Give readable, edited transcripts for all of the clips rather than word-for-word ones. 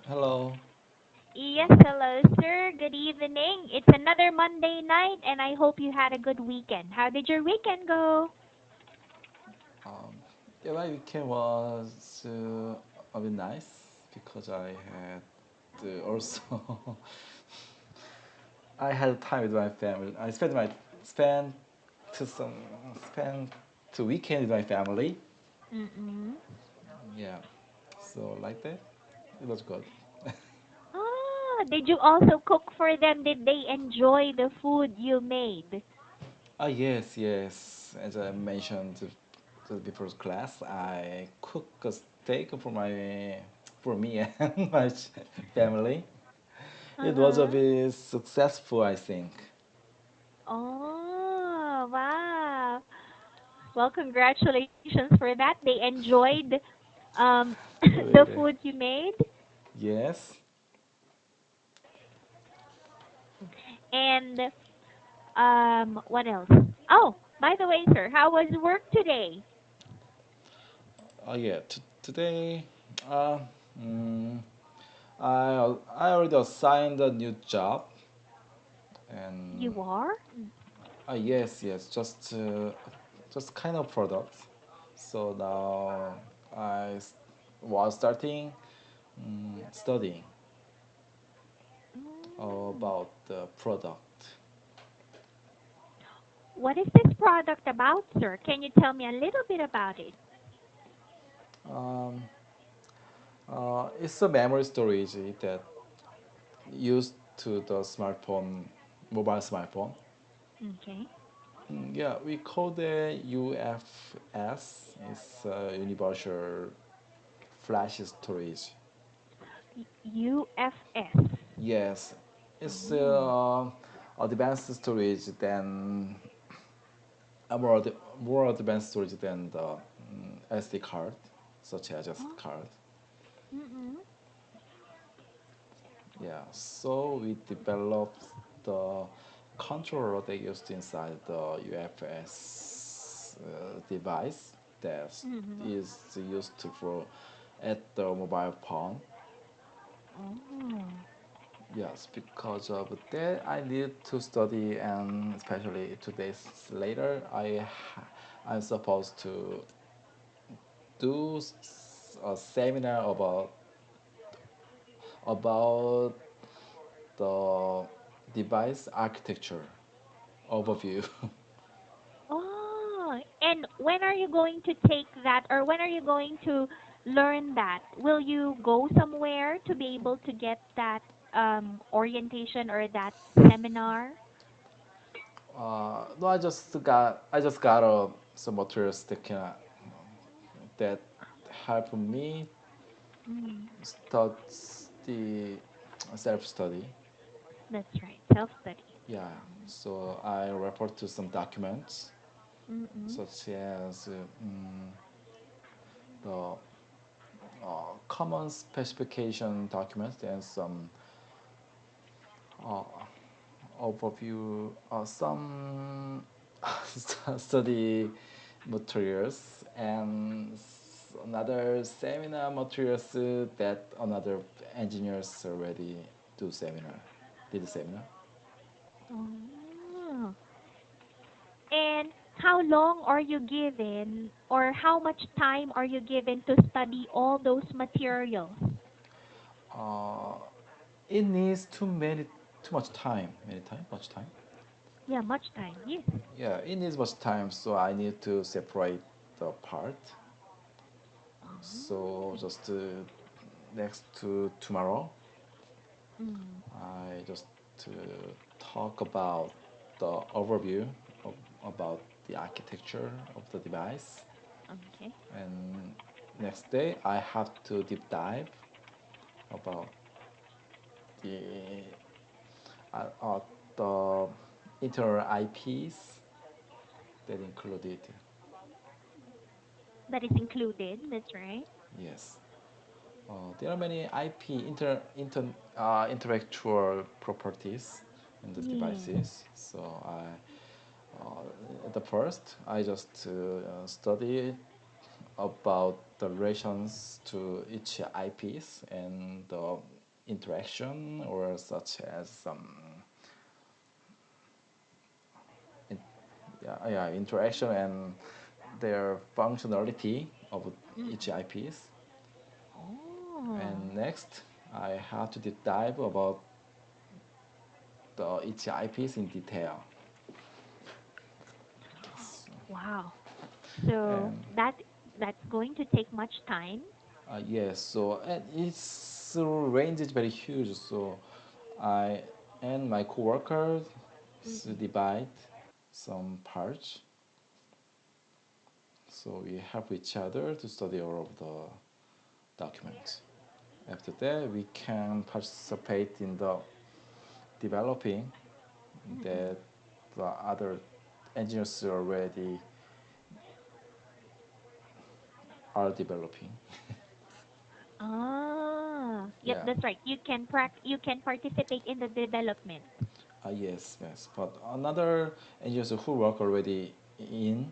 Hello. Yes, hello, sir. Good evening. It's another Monday night, and I hope you had a good weekend. How did your weekend go? Um, yeah, my weekend was a bit nice because I had also I had time with my family. I to some spent to weekend with my family. Mm-mm. Yeah, so like that, it was good. Did you also cook for them? Did they enjoy the food you made? Ah, yes, yes. As I mentioned to the before class, I cook a steak for me and my family. It was a Uh-huh. bit successful, I think. Oh, wow. Well, congratulations for that. They enjoyed um the Really? food you made. Yes. And what else? Oh, by the way, sir, how was work today? Oh yeah. Today, uh, mm, I already assigned a new job, and You are? yes, yes, just kind of product. So now was starting studying Mm. about the product. What is this product about, sir? Can you tell me a little bit about it? Um, it's a memory storage that used to the mobile smartphone. Okay. Yeah, we call the UFS. It's Universal Flash Storage. UFS. Yes, it's Oh. advanced storage than more advanced storage than the SD card, such as SD Oh. card. Mm-mm. Yeah, so we developed the controller they used inside the UFS device that Mm-hmm. is used for at the mobile phone. Oh. Yes, because of that, I need to study, and especially 2 days later, I'm supposed to do a seminar about the device architecture overview. Oh. And when are you going to take that, or when are you going to learn that? Will you go somewhere to be able to get that orientation or that seminar? No, I just got some materials that help me Mm. start the self study. That's right. Self-study. Yeah, so I refer to some documents Mm-mm. such as the common specification documents and some uh, overview, some study materials and another seminar materials that another engineers already do seminar, did seminar. Oh. And how long are you given, or how much time are you given to study all those materials? Uh, it needs too much time, much time. Yeah, much time. Yes. Yeah, it needs much time, so I need to separate the part. So Oh. just next to tomorrow, Mm. I just uh, talk about the overview of, about the architecture of the device, Okay. and next day I have to deep dive about the uh, uh, the internal IPs that included. That is included. That's right. Yes, there are many IP intellectual properties in the Yes. devices. So at the first, I just study about the relations to each IPs and the interaction or such as some in, yeah, interaction and their functionality of each Mm-mm. IPs. Oh, And next, I have to deep dive about the each IPs in detail. So, wow. So and that's going to take much time. yes, so and its range is very huge. So I and my coworkers Mm-mm. divide some parts. So we help each other to study all of the documents. After that, we can participate in the developing Mm-mm. that the other engineers already are developing. Yep, Yeah, that's right. You can participate in the development. yes, yes. But another engineers who work already in,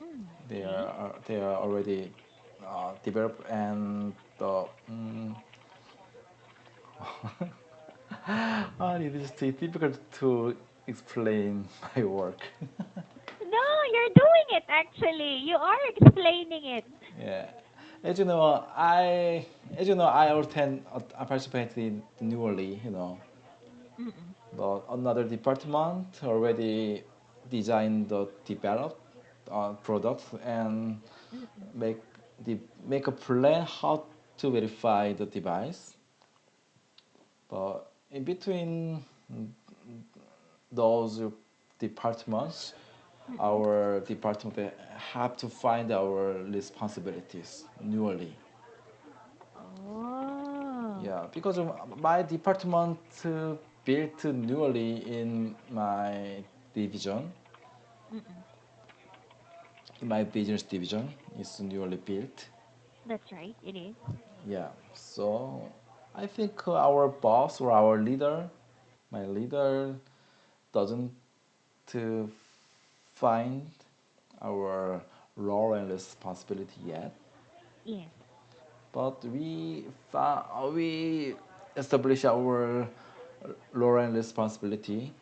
Mm, okay. they are already developed and the it is too difficult to explain my work. No, you're doing it actually. You are explaining it. Yeah, as you know, I attend, I participated newly, Mm-mm. but another department already designed the developed products and Mm-mm. make make a plan how to verify the device. But in between those departments, Mm-mm. our department have to find our responsibilities newly. Oh. Yeah, because of my department built newly in my division, Mm-mm. in my business division is newly built. That's right. It is. Yeah, so I think our boss or our leader, my leader, doesn't uh, find our role and responsibility yet. Yes. But we establish our role and responsibility.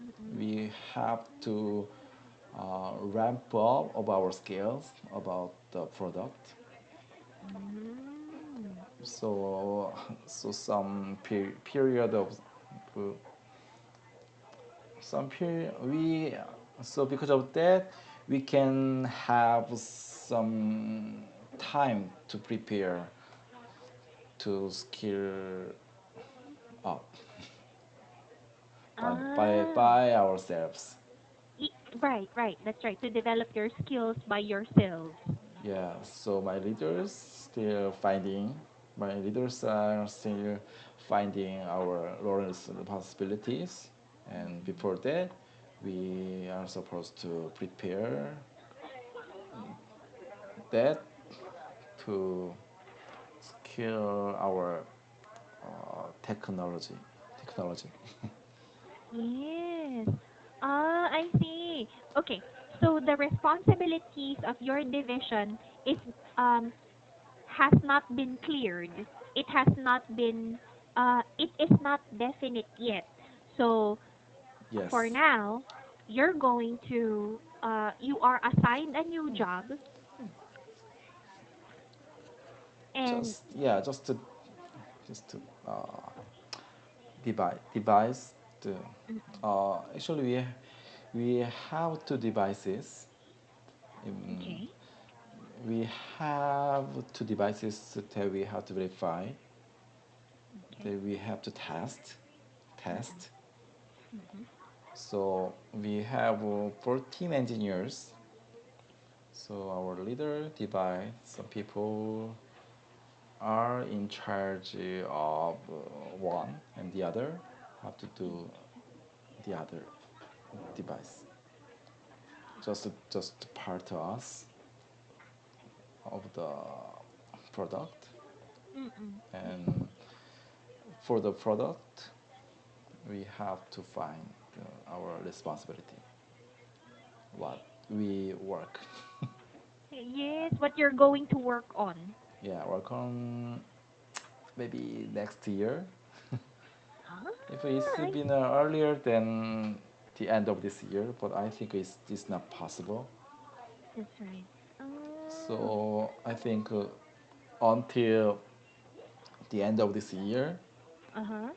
Mm-mm. We have to ramp up of our skills about the product. Mm. So, so some period of some period we so because of that we can have some time to prepare to skill up Ah. by ourselves. Right, right. That's right. To develop your skills by yourselves. Yeah, so my leaders are still finding our roles and responsibilities, and Mm-mm. before that, we are supposed to prepare that to skill our technology. Yes. I see. Okay. So the responsibilities of your division is um has not been cleared. It has not been it is not definite yet. So for Yes, now, you're going to you are assigned a new job and just yeah, just to devise the mm-mm. actually we have two devices. Um, Okay. we have two devices that we have to verify, Okay. that we have to Mm-mm. test. Mm-hmm. So we have 14 engineers. So our leader divide some people are in charge of one, and the other have to do the other device. Just part of us of the product, Mm-mm. Yes. and for the product we have to find our responsibility, what we work. Yes, what you're going to work on. Yeah, work on maybe next year. Ah, If it's I been see. earlier than the end of this year, but I think it's not possible. That's right. Oh, So I think until the end of this year, uh-huh.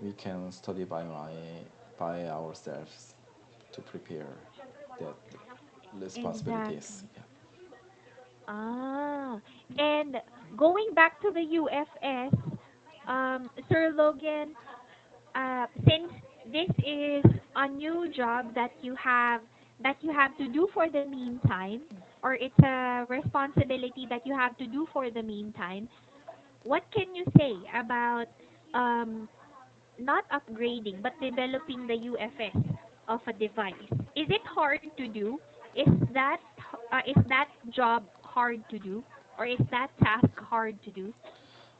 we can study by ourselves to prepare that responsibilities. Exactly. Yeah. Ah, and going back to the UFS, Sir Logan, since this is a new job that you have to do for the meantime, or it's a responsibility that you have to do for the meantime, what can you say about um, not upgrading but developing the UFS of a device? Is it hard to do? Is that job hard to do, or is that task hard to do?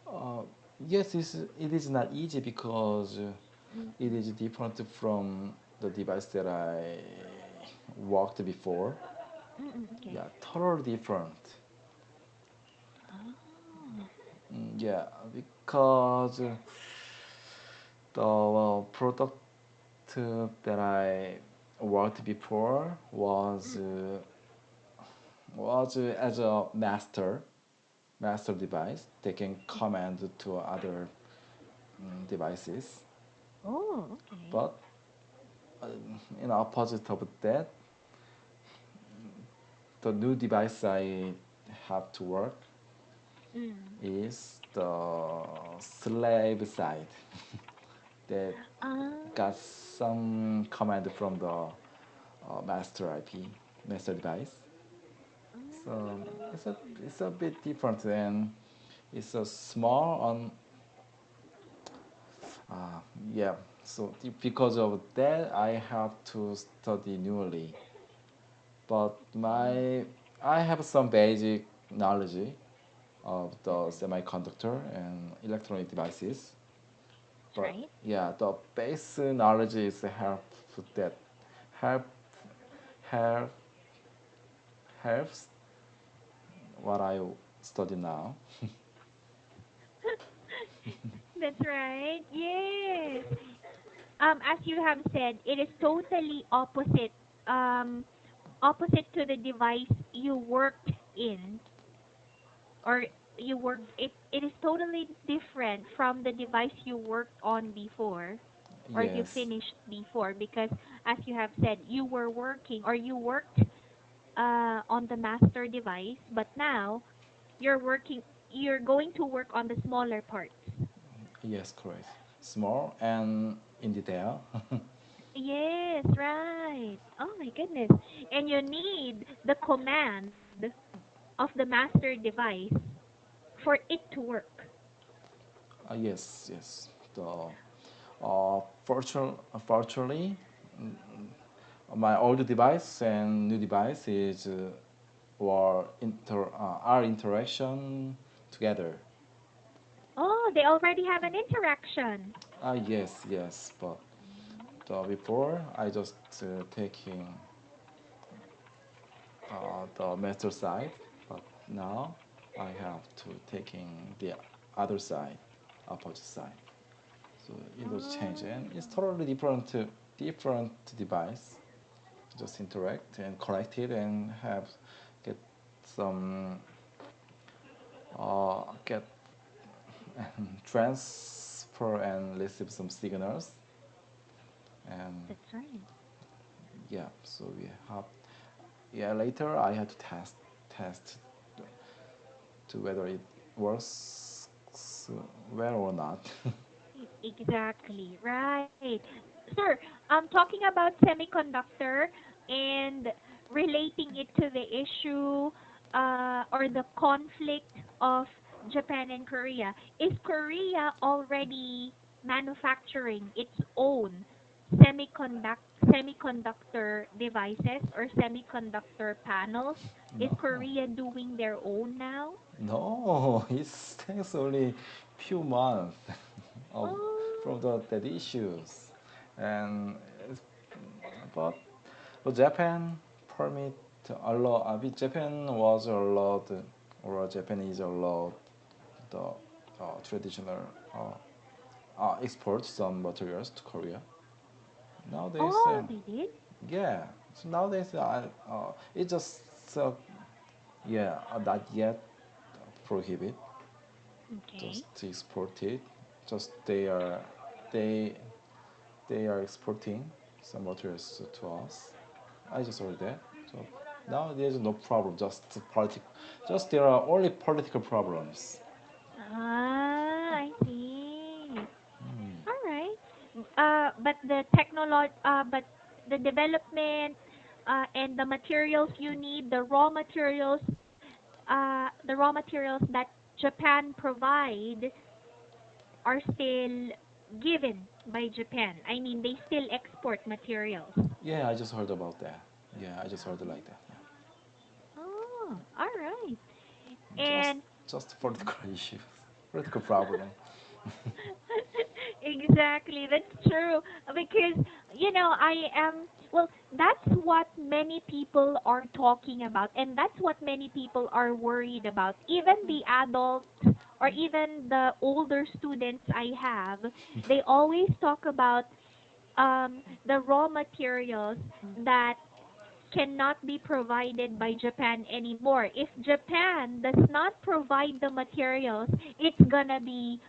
Uh, yes, it is not easy because it Mm-mm. is different from the device that I worked before. Mm-mm, okay. Yeah, totally different. Oh. Yeah, because the product that I worked before was as a master device taking command to other devices. Oh, okay. But in opposite of that, the new device I have to work Mm. is the slave side that Ah. got some command from the master IP, master device. So it's a Mm. it's a bit different and it's a small on uh, yeah. So because of that, I have to study newly. But Okay. my I have some basic knowledge of the Mm-mm. semiconductor and electronic devices. That's But right. yeah, the base knowledge is help help helps what I study now. That's right. Yes. As you have said, it is totally opposite. Opposite to the device you worked in, or you worked. It is totally different from the device you worked on before, or you Yes, finished before, because as you have said, you were working, or you worked on the master device, but now you're going to work on the smaller parts. yes, correct. Small and in detail. Yes, right. Oh my goodness. And you need the command of the master device for it to work. Yes, yes. The virtually, my old device and new device is are interaction together. Oh, they already have an interaction. Yes, yes. But before I just taking the master side, but now I have to taking the other side, opposite side. So it was changed, Oh, and it's totally different device. Just interact and connect it and have get some get and transfer and receive some signals. And that's right. yeah, so we have yeah later I had to test to whether it works well or not. Exactly, right. Sir, talking about semiconductor and relating it to the issue or the conflict of Japan and Korea, is Korea already manufacturing its own semiconductor devices or semiconductor panels? Is No, Korea doing their own now? no, it takes only few months of Oh, from the that issues, and it's, but Japan permit Japan was allowed or Japan is allowed the traditional uh, export some materials to Korea. Nowadays, Oh, they did? yeah. So nowadays, it just yeah, not yet prohibit Okay. just to export it. Just they they are exporting some materials to us. I just heard that. So now there's no problem. Just there are only political problems. Ah, I see. All right. But the development and the materials you need, the raw materials that Japan provide are still given by Japan. I mean, they still export materials. Yeah, I just heard about that. Yeah, I just heard it Oh, like that. Yeah. oh, all right. Just And just political issues, political problem. exactly, that's true. Because, I am, well, that's what many people are talking about, and that's what many people are worried about. Even the adults or even the older students I have, they always talk about the raw materials that cannot be provided by Japan anymore. If Japan does not provide the materials, it's gonna be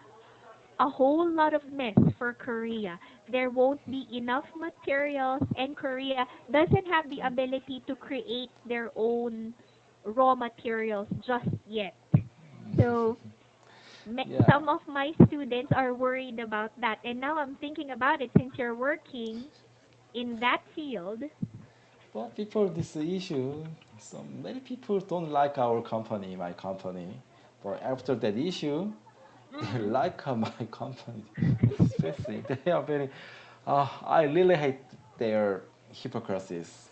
a whole lot of mess for Korea. There won't be enough materials, and Korea doesn't have the ability to create their own raw materials just yet. So, Yeah, some of my students are worried about that. And now I'm thinking about it since you're working in that field. but before this issue, so many people don't like our company, my company. But after that issue, they Mm. like my company. Especially, they are very. I really hate their hypocrisies.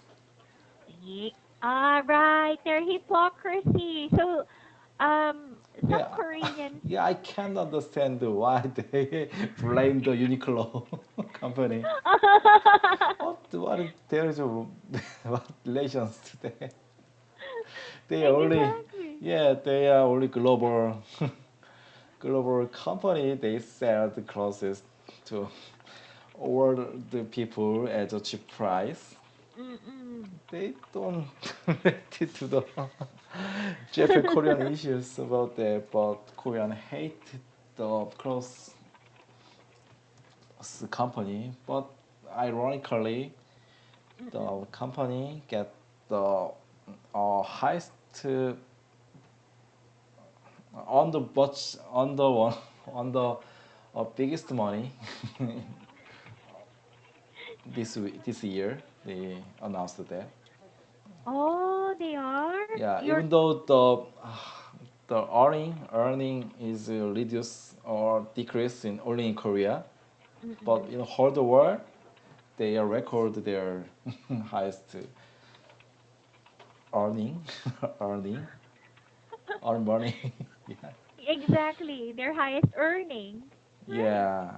Yeah. Ah, right. Their hypocrisy. So, some Yeah, Koreans. yeah, I can't understand why they blame the Uniqlo company. What is there is what relations today? They only, Exactly. yeah, they are only global company. They sell the clothes to all the people at a cheap price. Mm-mm. They don't relate to the Japan Korean issues about that, but Korean hate the clothes company. But ironically, Mm-mm. the company get the highest on the but on the one on the biggest money this year. They announced that. Oh, they are? Yeah, You're. even though the earning is reduced or decreased in only in Korea, but Mm-mm. in the whole the world they record their highest earning earning earn money. Yeah. Exactly. Their highest earning. Right. Yeah,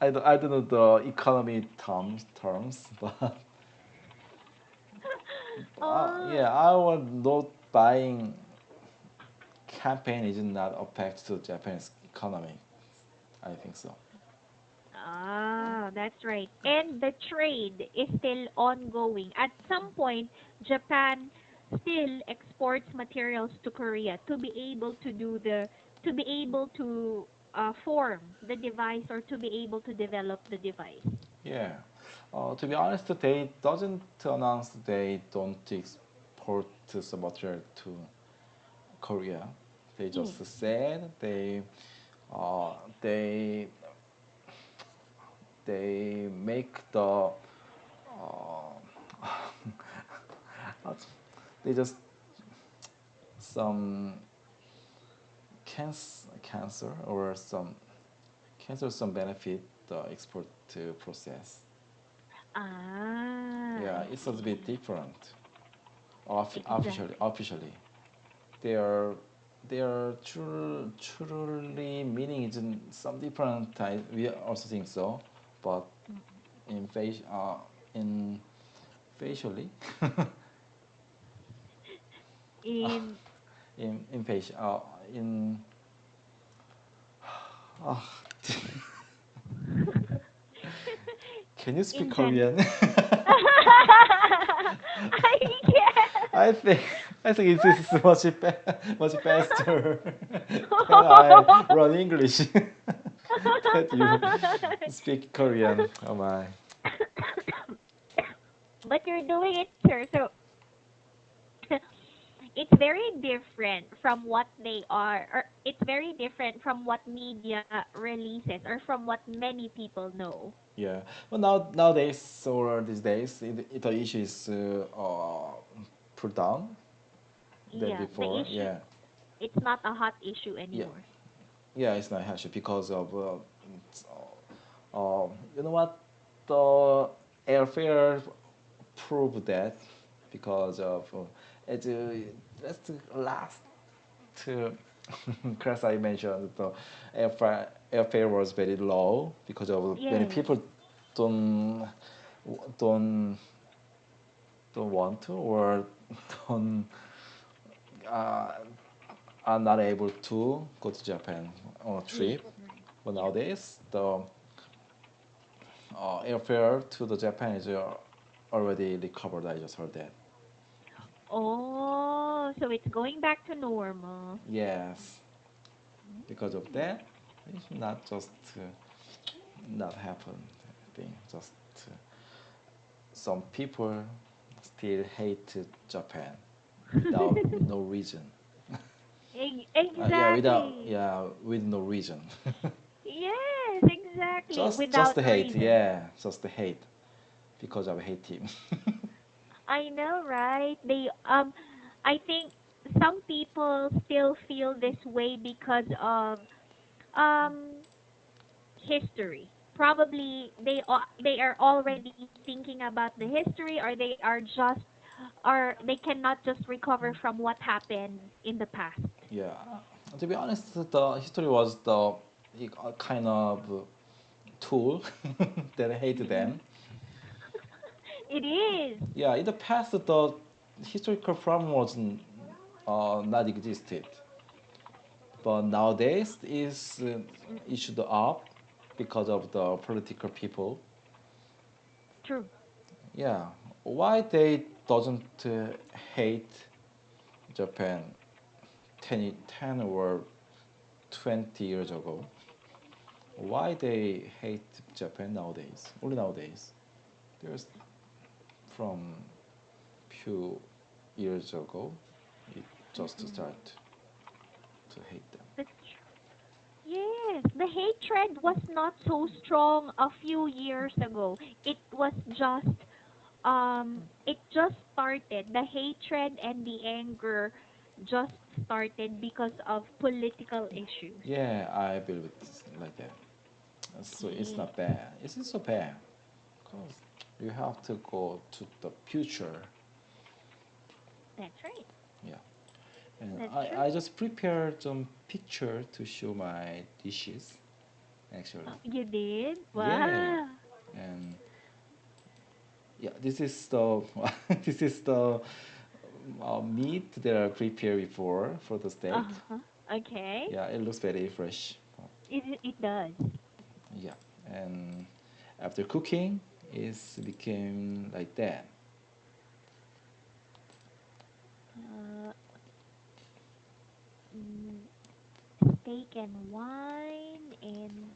I don't know the economy terms, but Oh. yeah, our not buying campaign is not affect to Japanese economy. I think so. Ah, that's right. And the trade is still ongoing. At some point, Japan still exports materials to Korea to be able to to be able to form the device or to be able to develop the device. Yeah. To be honest, they doesn't announce they don't export some material to Korea. They Mm. just said uh, they they make the they just some cancer or some benefit the export to process. Ah, Yeah, I it's a bit see. different. Exactly. Officially, they are truly meaning is in some different type. We also think so, but in in facially In in face in Oh, can you speak In gen. Korean? I can. I think I think it is much faster. Can I run English? That you speak Korean? Oh my. But you're doing it, sir. So it's very different from what they are, or it's very different from what media releases, or from what many people know. Yeah. Well, nowadays or these days, the issue is put down than Yeah, the before. issue, Yeah. it's not a hot issue Yeah. anymore. Yeah. It's not hash because of it's, you know what, the airfare proved that because of it. That's the last class I mentioned. The airfare was very low because of many Yes, people don't don't don't want to or don't uh, are not able to go to Japan on a yes, trip. right. But Yeah. nowadays, the airfare to the Japan is already recovered. I just heard that. Oh, so it's going back to normal. Yes, because of Mm. that, it should not just not happen. I think just some people still hate Japan without no reason. Yeah, without Exactly. yeah with no reason. Yes, exactly. Just Without the hate. reason. Yeah, just the hate because of hate team. I know, right? I think some people still feel this way because of um history. Probably they are already thinking about the history, or they are just, or they cannot just recover from what happened in the past. Yeah, to be honest, the history was the kind of tool that I hated Mm-mm. them. It is. Yeah, in the past, the historical problem was not existed, but nowadays is Mm-mm. issued up because of the political people. True. Yeah, why they doesn't hate Japan 10 or 20 years ago? Why they hate Japan nowadays? Only nowadays. There's from few years ago, it just Mm-mm. start to hate them. That's true. Yes, the hatred was not so strong a few years ago. It just started. The hatred and the anger just started because of political issues. Yeah, I believe it's like that. So it's Yes, not bad. It's so bad because you have to go to the future. that's right. Yeah, and That's true. I just prepared some picture to show my dishes actually. You did? Yeah, Wow. and yeah, this is the this is the meat that I prepared before for the steak. Uh-huh. Okay. Yeah, it looks very fresh. It does. Yeah, and after cooking, it became like that. Uh, mm, Steak and wine and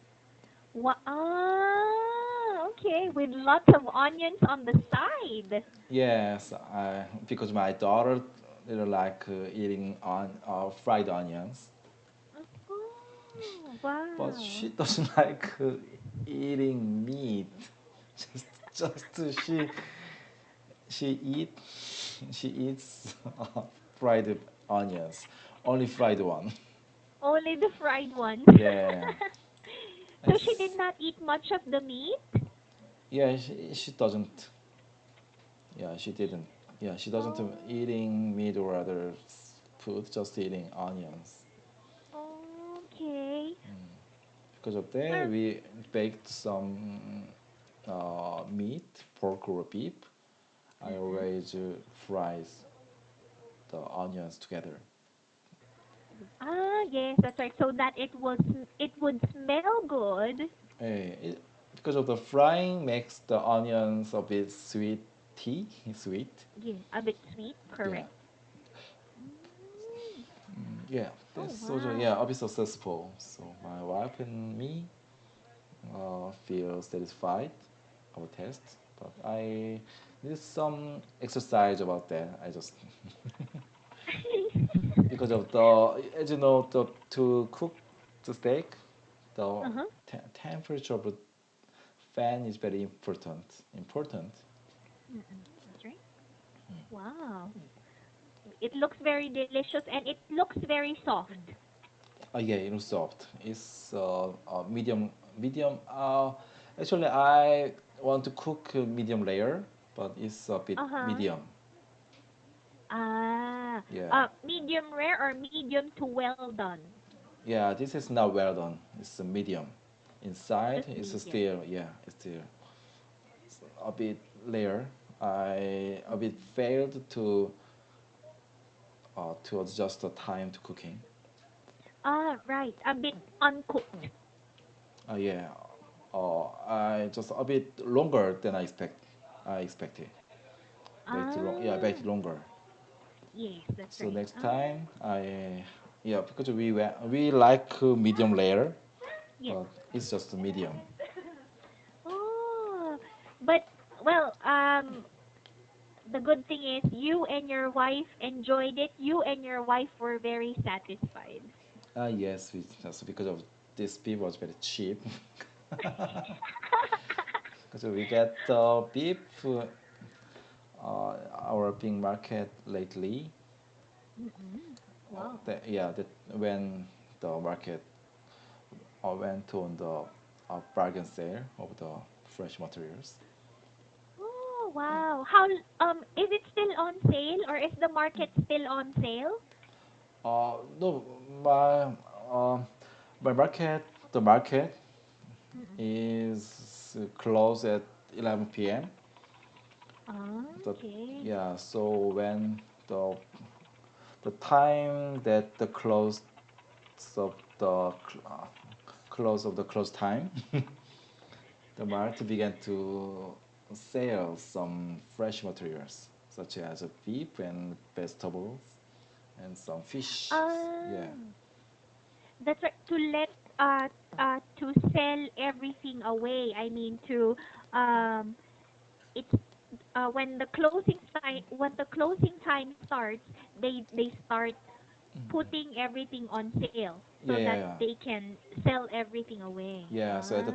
what? Ah, okay. With lots of onions on the side. Yes, because my daughter they like eating on fried onions, Oh, but wow. she doesn't like eating meat. Just she eat she eats fried onions, only fried one. Only the fried ones. Yeah, So she did it's not eat much of the meat? yeah she doesn't. Yeah, she didn't. Yeah, she doesn't Oh, eating meat or other food, just eating onions. okay. Because of that, Uh, we baked some meat, pork or beef. I mhm. always fries the onions together. Yes, that's right. So that it would smell good. Because of the frying makes the onions a bit sweet. Yeah, a bit sweet, Yeah, correct. Mm. yeah. Oh, That's also yeah a wow. bit successful. So my wife and me feel satisfied our test, but I need some exercise about that. I just because of the as you know the to cook the steak, the Uh-huh. temperature of the fan is very important. Mm-mm. That's right. Wow. It looks very delicious and it looks very soft. Yeah, soft. It's medium. Actually, I want to cook medium layer, but it's a bit Uh-huh. medium. Yeah, Medium rare or medium to well done? yeah. This is not well done. It's a medium. Inside, Just it's medium. still yeah, it's still a bit layer. I a bit failed to adjust the time to cooking. Right. A bit uncooked. Yeah. I just a bit longer than I expected. Yeah, Ah, bake longer. yes, that's So right. next time yeah, because we like medium layer, Yes. but it's just a medium. Oh, but well, the good thing is you and your wife enjoyed it. You and your wife were very satisfied. Yes, we just because of this beef was very cheap. Because we get beef our being market lately. Mm-mm. Wow. Yeah, that when the market went on the bargain sale of the fresh materials. Oh, wow. How is it still on sale or is the market still on sale? No, my my the market Mm-mm. is closed at 11 p.m. The, Okay. yeah, so when the the time that the of the close of the close time, the market began to sell some fresh materials such as beef and vegetables and some fish. Yeah, Ah, that's right. To sell everything away. I mean to um it's when the closing time starts, they start putting everything on sale so yeah, yeah, that yeah. they can sell everything away. Yeah, so at the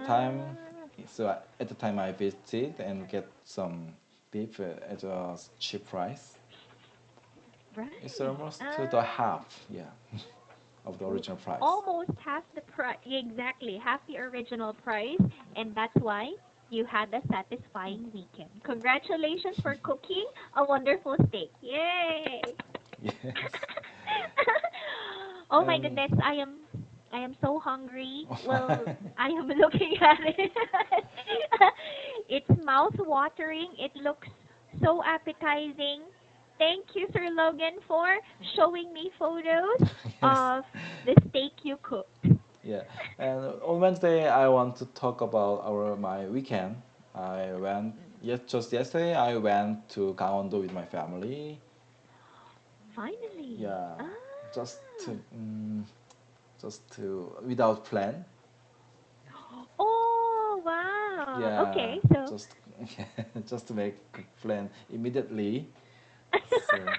time I visited and get some beef at a cheap price. It's Right. almost to the half, yeah, of the original price. Almost half the price, exactly half the original price, and that's why you had a satisfying weekend. Congratulations for cooking a wonderful steak. Yay! Yes, Oh my and goodness, I am so hungry. Well, I am looking at it. It's mouth watering. It looks so appetizing. Thank you, Sir Logan, for showing me photos yes, of the steak you cooked. yeah. And on Wednesday I want to talk about our my weekend. I went yes, just yesterday I went to Gangwon-do with my family. Finally. Yeah, just Ah. to without plan. Oh, wow. Yeah, Okay, so just just to make a plan immediately. So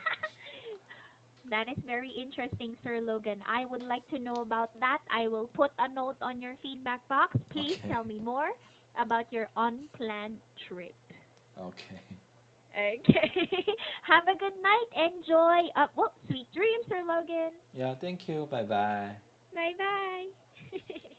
that is very interesting, Sir Logan. I would like to know about that. I will put a note on your feedback box. Please okay, tell me more about your unplanned trip. okay. Okay. Have a good night. Enjoy. Well, sweet dreams, Sir Logan. Yeah, thank you. Bye bye. Bye bye.